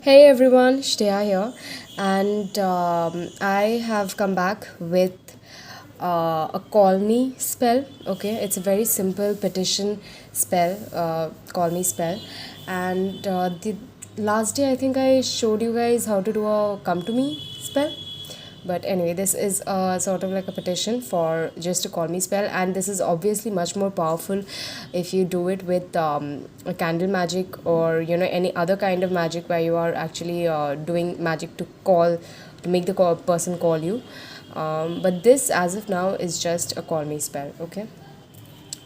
Hey everyone, Shreya here, and I have come back with a call me spell. Okay, it's a very simple petition spell, call me spell, and the last day I think I showed you guys how to do a come to me spell. But anyway, this is sort of like a petition for just a call me spell, and this is obviously much more powerful if you do it with a candle magic, or any other kind of magic where you are actually doing magic to make the person call you. But this, as of now, is just a call me spell. Okay,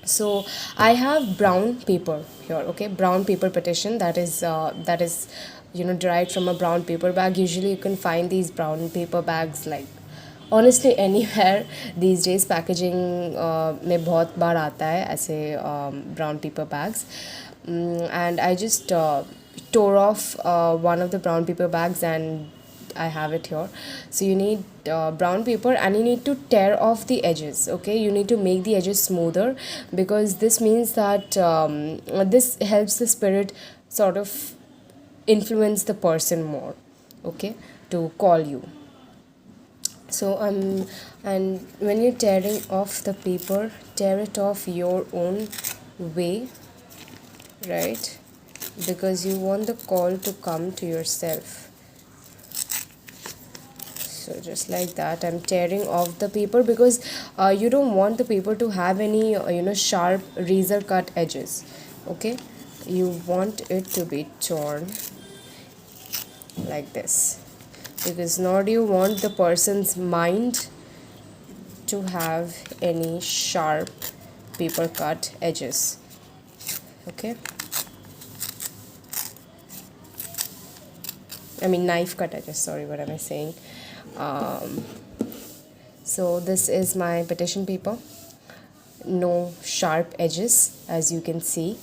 so I have brown paper here. Okay, brown paper petition, that is derived from a brown paper bag. Usually you can find these brown paper bags like honestly anywhere these days. Packaging में बहुत बार आता है ऐसे brown paper bags. And I just tore off one of the brown paper bags, and I have it here. So you need brown paper, and you need to tear off the edges. Okay, you need to make the edges smoother, because this means that this helps the spirit sort of influence the person more. Okay, to call you. So and when you're tearing off the paper, tear it off your own way, right? Because you want the call to come to yourself. So just like that, I'm tearing off the paper, because you don't want the paper to have any sharp razor cut edges. Okay, you want it to be torn like this, because nor do you want the person's mind to have any sharp paper cut edges. Okay, I mean knife cut edges, sorry, what am I saying? um, so this is my petition paper, no sharp edges, as you can see.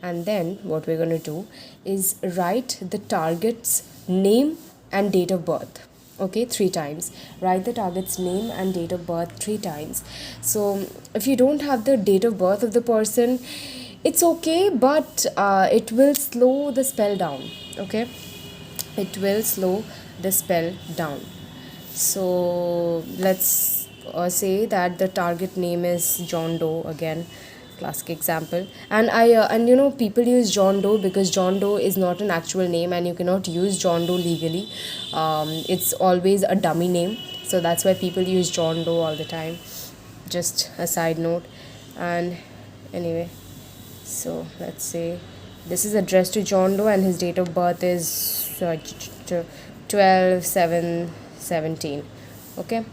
And then what we're going to do is write the target's name and date of birth. Okay, 3 times. Write the target's name and date of birth 3 times. So if you don't have the date of birth of the person, it's okay, but it will slow the spell down. Okay, it will slow the spell down. So let's say that the target name is John Doe again, classic example. And people use John Doe because John Doe is not an actual name, and you cannot use John Doe legally. It's always a dummy name, so that's why people use John Doe all the time. Just a side note. And anyway, so let's say this is addressed to John Doe, and his date of birth is 12/7/17. Okay,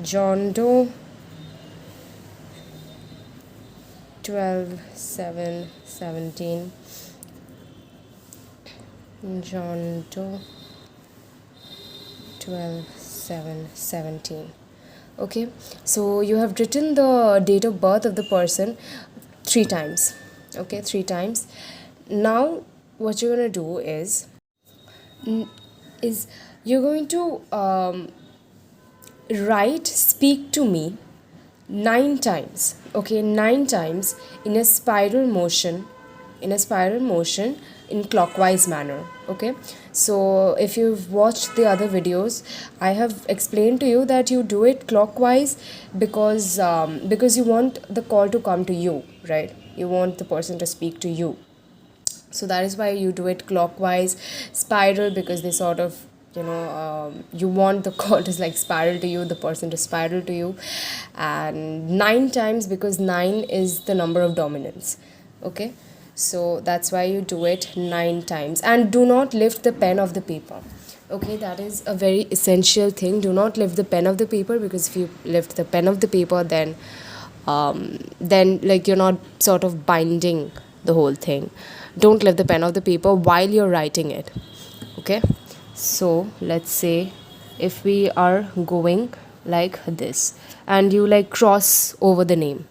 John Doe, 12/7/17. John Doe, 12/7/17. Okay, so you have written the date of birth of the person 3 times. Okay, 3 times. Now what you're going to do is you're going to write speak to me 9 times. Okay, 9 times in a spiral motion, in clockwise manner. Okay, so if you've watched the other videos, I have explained to you that you do it clockwise because you want the call to come to you, right? You want the person to speak to you, so that is why you do it clockwise. Spiral, because they sort of you want the call to like spiral to you, the person to spiral to you. And 9 times, because 9 is the number of dominance. Okay, so that's why you do it 9 times. And do not lift the pen of the paper. Okay, that is a very essential thing. Do not lift the pen of the paper, because if you lift the pen of the paper, then like you're not sort of binding the whole thing. Don't lift the pen of the paper while you're writing it. Okay, so let's say if we are going like this, and you like cross over the name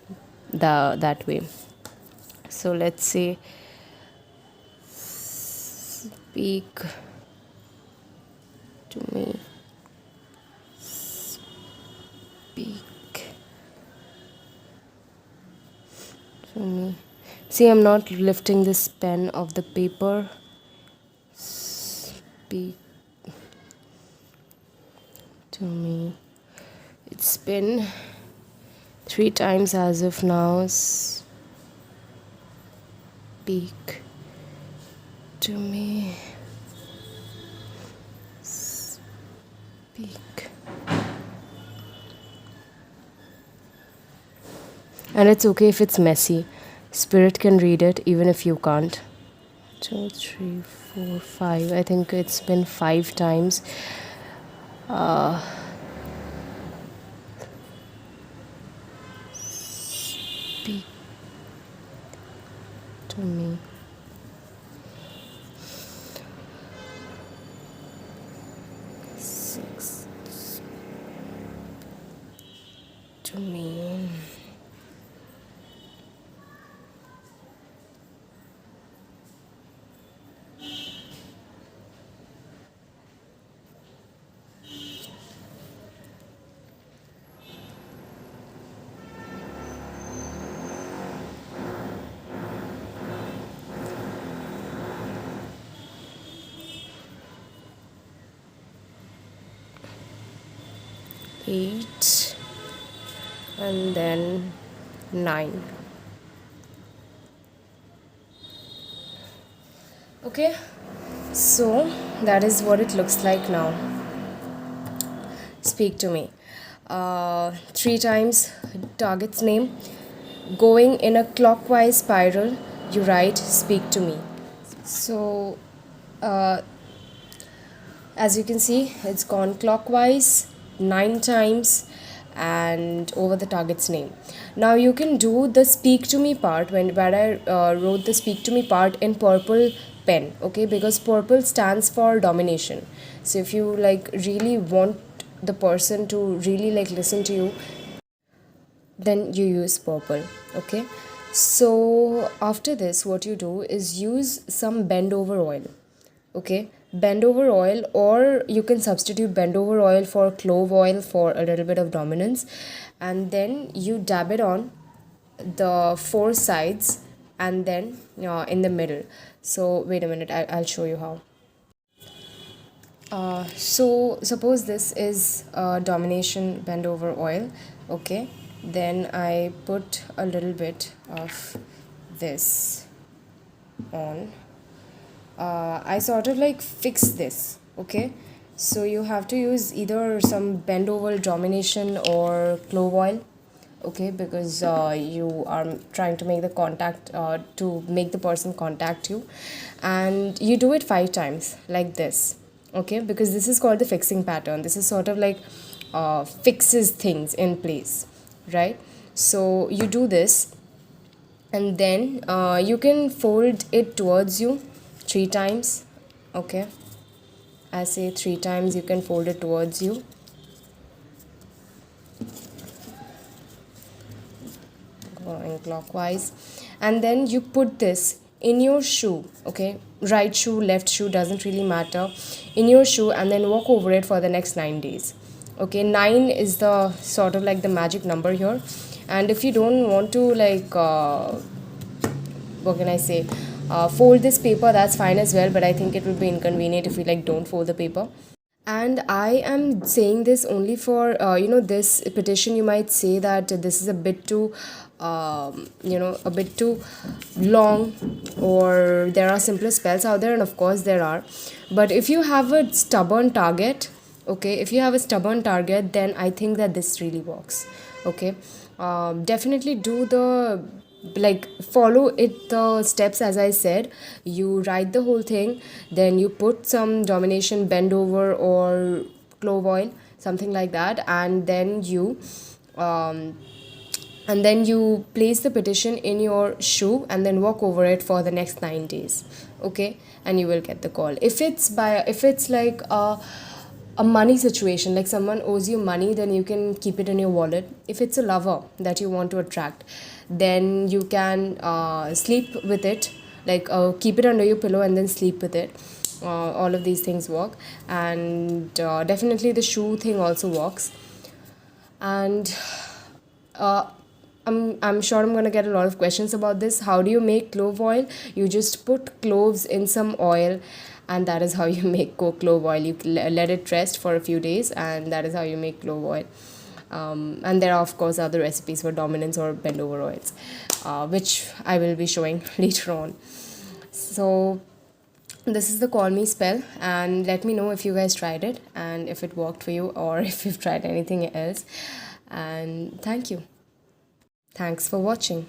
that way. So let's say speak to me, speak to me. See, I'm not lifting this pen of the paper, speak to me. It's been 3 times as of now. Speak to me. Speak. And it's okay if it's messy. Spirit can read it even if you can't. 2, 3, 4, 5. I think it's been 5 times. Speak to me. Six. To me. 8 and then 9. Okay, so that is what it looks like now. Speak to me. 3 times target's name. Going in a clockwise spiral, you write speak to me. So as you can see, it's gone clockwise 9 times and over the target's name. Now you can do the speak to me part where I wrote the speak to me part in purple pen, okay, because purple stands for domination. So if you like really want the person to really like listen to you, then you use purple, okay. So after this, what you do is use some bend over oil, okay, bend over oil, or you can substitute bend over oil for clove oil for a little bit of dominance, and then you dab it on the 4 sides and then in the middle. So wait a minute, I'll show you how. So suppose this is domination bend over oil, okay, then I put a little bit of this on. I sort of like fix this, okay. So you have to use either some bend over domination or clove oil, okay, because you are trying to make the contact to make the person contact you, and you do it 5 times like this, okay, because this is called the fixing pattern. This is sort of like fixes things in place, right? So you do this, and then you can fold it towards you 3 times, okay. I say 3 times you can fold it towards you. Going clockwise, and then you put this in your shoe, okay, right shoe, left shoe, doesn't really matter, in your shoe, and then walk over it for the next 9 days, okay. 9 is the sort of like the magic number here. And if you don't want to like what can I say, fold this paper, that's fine as well, but I think it would be inconvenient if we like don't fold the paper. And I am saying this only for this petition. You might say that this is a bit too a bit too long, or there are simpler spells out there, and of course there are. But if you have a stubborn target, okay, if you have a stubborn target, then I think that this really works, okay. Definitely do the like follow it, the steps as I said. You write the whole thing, then you put some domination bend over or clove oil, something like that, and then you place the petition in your shoe and then walk over it for the next 9 days, okay, and you will get the call. If it's like a money situation, like someone owes you money, then you can keep it in your wallet. If it's a lover that you want to attract, then you can sleep with it, like keep it under your pillow and then sleep with it. All of these things work, and definitely the shoe thing also works. And I'm sure I'm gonna get a lot of questions about this. How do you make clove oil? You just put cloves in some oil and that is how you make clove oil. You let it rest for a few days, and that is how you make clove oil. And there are of course other recipes for dominance or bend over oils, which I will be showing later on. So this is the call me spell, and let me know if you guys tried it and if it worked for you, or if you've tried anything else. And thank you. Thanks for watching.